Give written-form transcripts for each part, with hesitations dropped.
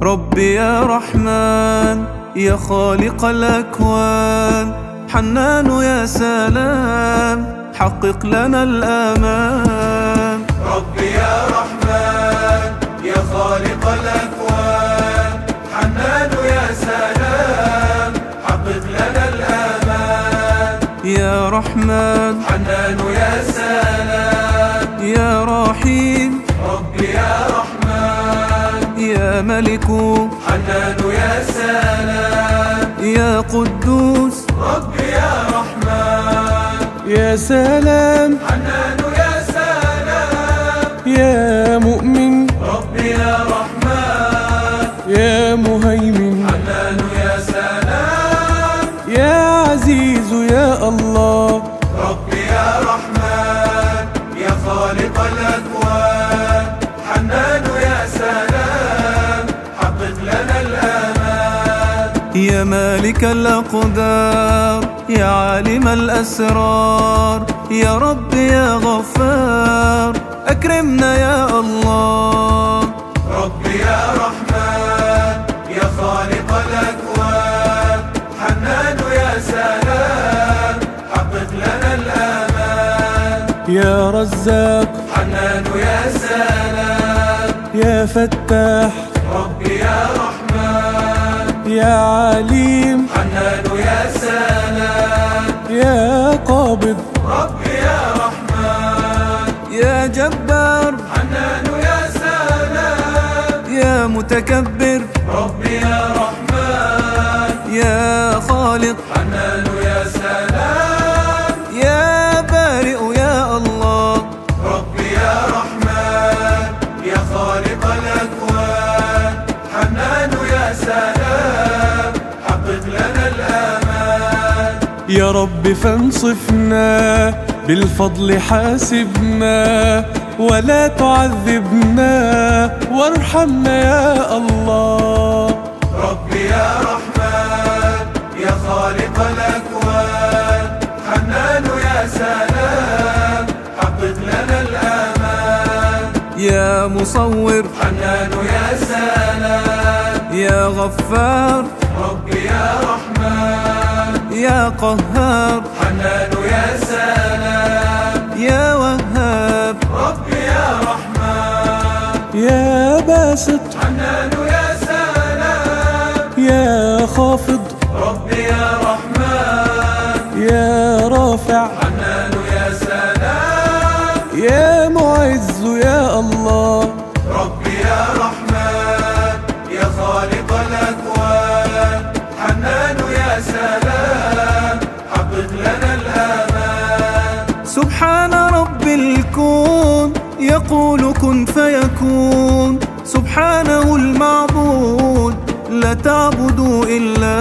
ربي يا رحمن يا خالق الأكوان، حنان يا سلام حقق لنا الآمان. ربي يا رحمن يا خالق الأكوان، حنان يا سلام حقق لنا الآمان. يا رحمن حنان يا سلام يا رحيم، ربي يا رحمن يا ملك حنان يا سلام يا قدوس، ربي يا رحمن يا سلام حنان يا سلام يا مؤمن، ربي يا رحمن يا مهيمن، حنان يا سلام يا عزيز يا الله. ربي يا رحمن يا خالق الأكوان، حنان يا سلام حقق لنا الآمان. يا مالك الأقدار يا عالم الأسرار، يا رب يا غفار أكرمنا يا الله. ربي يا رحمن يا خالق الأكوان، حنان يا سلام حقق لنا الآمان. يا رزاق حنان يا سلام يا فتاح، ربي يا رحمن يا عليم حنان يا سلام يا قابض، ربي يا رحمن يا جبار حنان يا سلام يا متكبر، ربي يا رحمن يا خالق حنان يا سلام يا بارئ يا الله. ربي يا رحمن يا خالق الأكوان، حنان يا سلام حقق لنا الآمان. يا رب فانصفنا بالفضل حاسبنا، ولا تعذبنا وارحمنا يا الله. ربي يا رحمن يا خالق الأكوان، حنان يا سلام حقق لنا الآمان. يا مصور حنان يا سلام يا غفار، ربي يا رحمن يا قهار حنان يا سلام يا وهاب، ربي يا رحمن يا باسط حنان يا سلام يا خافض، ربي يا رحمن يا رافع حنان يا سلام يا معز يا الله. ربي يا رحمن يا خالق الأكوان، حنان يا سلام حقق لنا الآمان. سبحان رب الكون يقول كن فيكون، سبحانه المعبود لا تعبدوا إلا.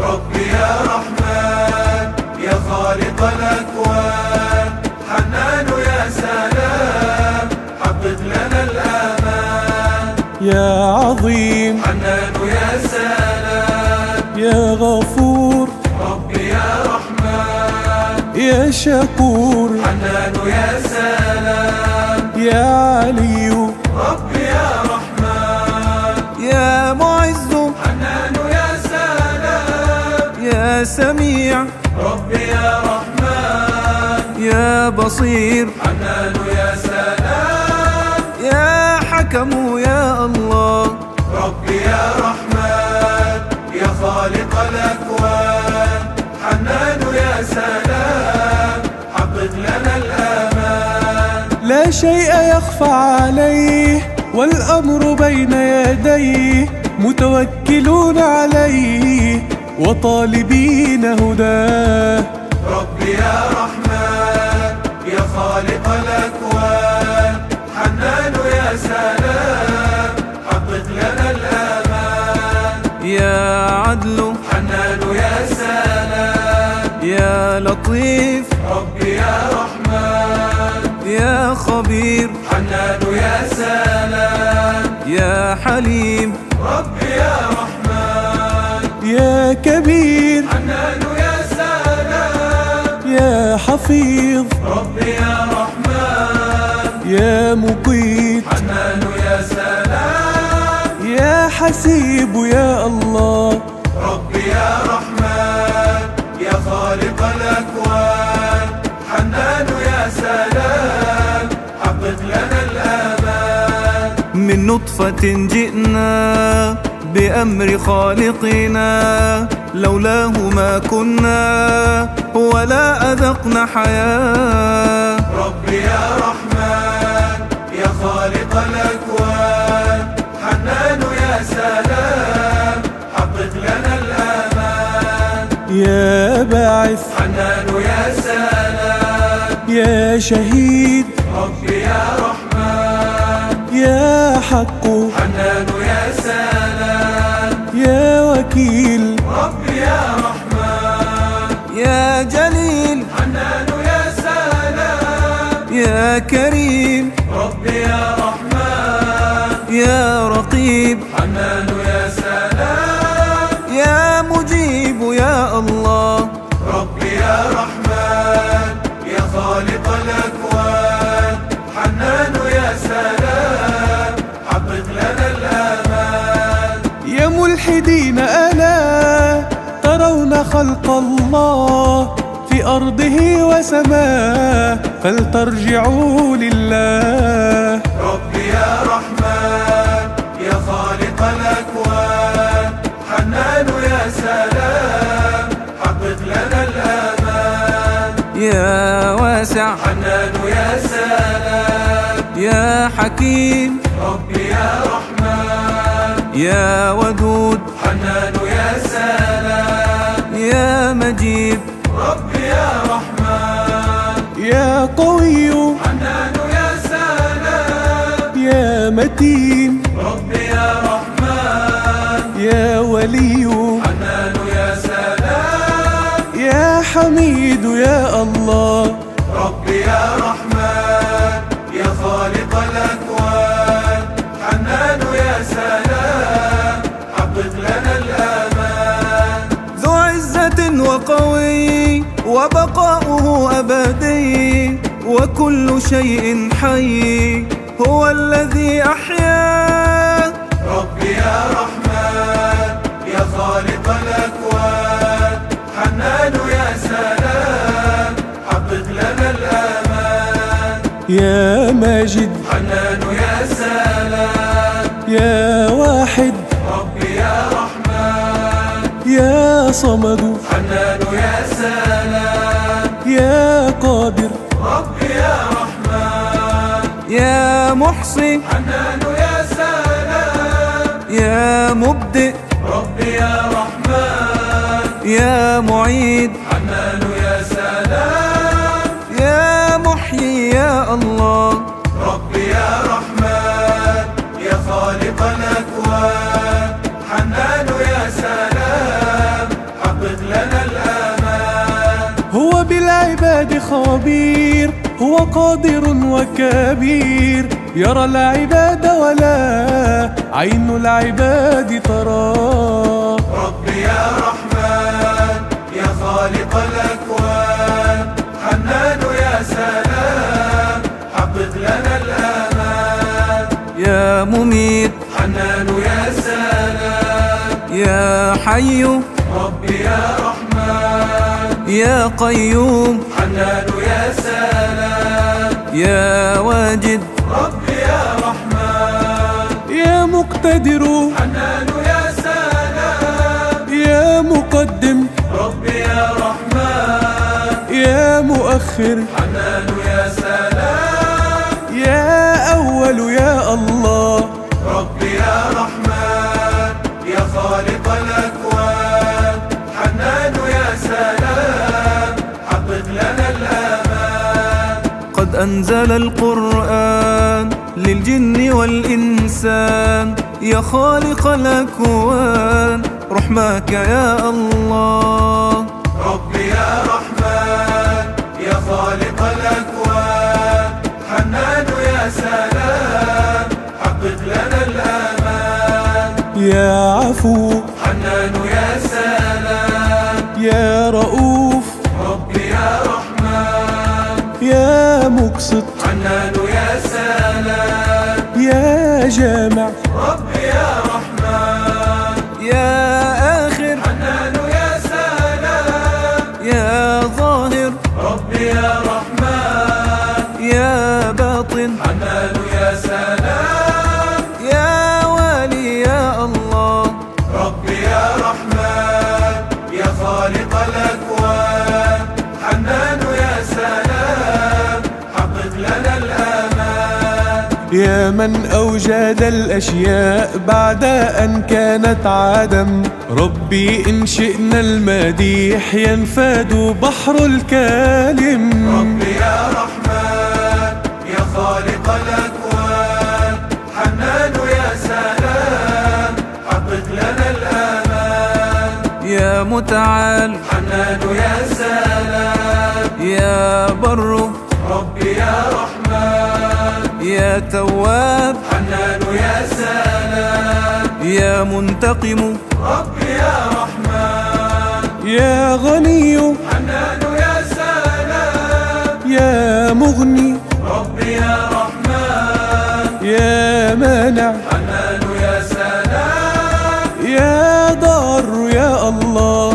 ربي يا رحمن يا خالق الأكوان، حنان يا سلام حقق لنا الآمان. يا عظيم حنان يا سلام يا غفور ربي يا رحمن يا شكور، حنان يا سلام يا علي ربي يا رحمن يا معز حنان يا سلام يا سميع، ربي يا رحمن يا بصير حنان يا سلام يا حكم يا الله. ربي يا رحمن يا خالق الأكوان، حنان يا سلام حقق لنا الآمان. لا شيء يخفى عليه والأمر بين يديه، متوكلون عليه وطالبين هداه. ربي يا رحمن يا خالق الأكوان، حنان يا سلام حقق لنا الآمان. يا عدل حنان يا سلام يا لطيف، ربي يا رحمن يا خبير حنان يا سلام يا حليم، ربي يا رحمن يا كبير حنان يا سلام يا حفيظ، ربي يا رحمن يا مقيت، حنان يا سلام يا حسيب يا الله. ربي يا رحمن يا خالق الأكوان، حنان يا سلام حقق لنا الآمان. من نطفة جئنا بأمر خالقنا، لولاه ما كنا ولا أذقنا حياة. ربي يا رحمن يا خالق الأكوان، حنان يا سلام حقق لنا الآمان. يا باعث حنان يا سلام يا شهيد، ربي يا رحمن يا حق حنان يا سلام يا وكيل، ربي يا رحمن يا جليل حنان يا سلام يا كريم، ربي يا رحمن يا رقيب حنان يا سلام يا مجيب يا الله. ربي يا رحمن يا خالق الأكوان، حنان يا سلام حقق لنا الآمان. يا ملحدين ألا ترون خلق الله في أرضه وسماه، فلترجعوا لله. ربي يا رحمن يا خالق الأكوان، حنان يا سلام حقق لنا الآمان. يا واسع حنان يا سلام يا حكيم، ربي يا رحمن يا ودود حنان يا سلام يا مجيد، ربي يا رحمن يا قوي حنان يا سلام يا متين، ربي يا رحمن يا ولي حنان يا سلام يا حميد يا الله. ربي يا رحمن يا خالق الأكوان، حنان يا سلام حقق لنا الآمان. ذو عزة وقوي وبقاؤه أبدي، وكل شيء حي هو الذي أحياه. ربي يا رحمن يا خالق الأكوان، حنان يا سلام حقق لنا الآمان. يا ماجد حنان يا سلام يا واحد ربي يا رحمن يا صمد حنان يا سلام يا قادر ربي يا رحمن يا محصي حنان يا سلام يا مبدئ ربي يا رحمن يا معيد حنان يا سلام يا محيي يا الله. ربي يا رحمن يا خالق الأكوان، حنان يا سلام حقق لنا الآمان. هو بالعباد خبير، هو قادر وكبير، يرى العباد ولا عين العباد تراه. ربي يا رحمن يا خالق الأكوان، حنان يا سلام حقق لنا الآمان. يا مميت حنان يا سلام يا حي ربي يا رحمن يا قيوم حنان يا سلام يا واجد ربي يا رحمن يا مقتدر حنان يا سلام يا مقدم ربي يا رحمن يا مؤخر حنان يا سلام يا أول يا الله. ربي يا رحمن يا خالق الأكوان، حنان يا سلام حقق لنا الآمان. قد أنزل القرآن للجن والإنسان، يا خالق الأكوان رحمك يا الله. ربي يا رحمن يا خالق الأكوان، حنان يا سلام حقق لنا الآمان. يا عفو حنان يا سلام يا رؤوف ربي يا رحمن يا مقسط حنان يا سلام يا جامع ربي يا رحمن يا من أوجد الأشياء بعد أن كانت عدم. ربي إن شئنا المديح ينفاد بحر الكالم. ربي يا رحمن يا خالق الأكوان، حنان يا سلام حقق لنا الآمان. يا متعال حنان يا سلام يا بر ربي يا رحمن. يا تواب حنان يا سلام يا منتقم ربي يا رحمن. يا غني حنان يا سلام يا مغني ربي يا رحمن. يا مانع حنان يا سلام يا ضار يا الله.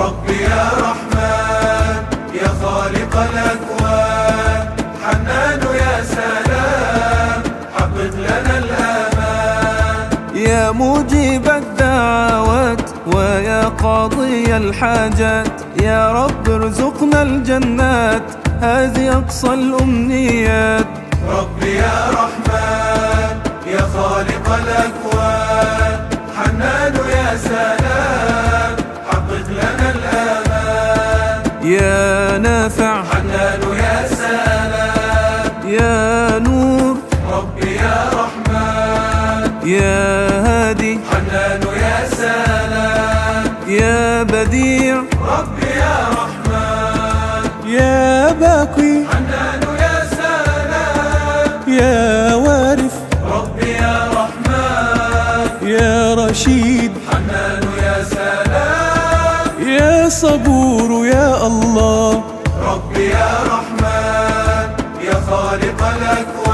ربي يا رحمن يا خالق الأكوان، حنان يا سلام حقق لنا الآمان. يا مجيب الدعوات ويا قاضي الحاجات، يا رب ارزقنا الجنات هذه أقصى الأمنيات. ربي يا رحمن يا خالق الأكوان، حنان يا سلام حقق لنا الآمان. يا نافع حنان يا سلام يا نور ربي يا رحمن. يا هادي حنان يا سلام يا بديع ربي يا رحمن. يا باقي حنان يا سلام يا وارث ربي يا رحمن. يا رشيد حنان يا سلام يا صبور يا الله. ربي يا رحمن يا خالق الأكوان،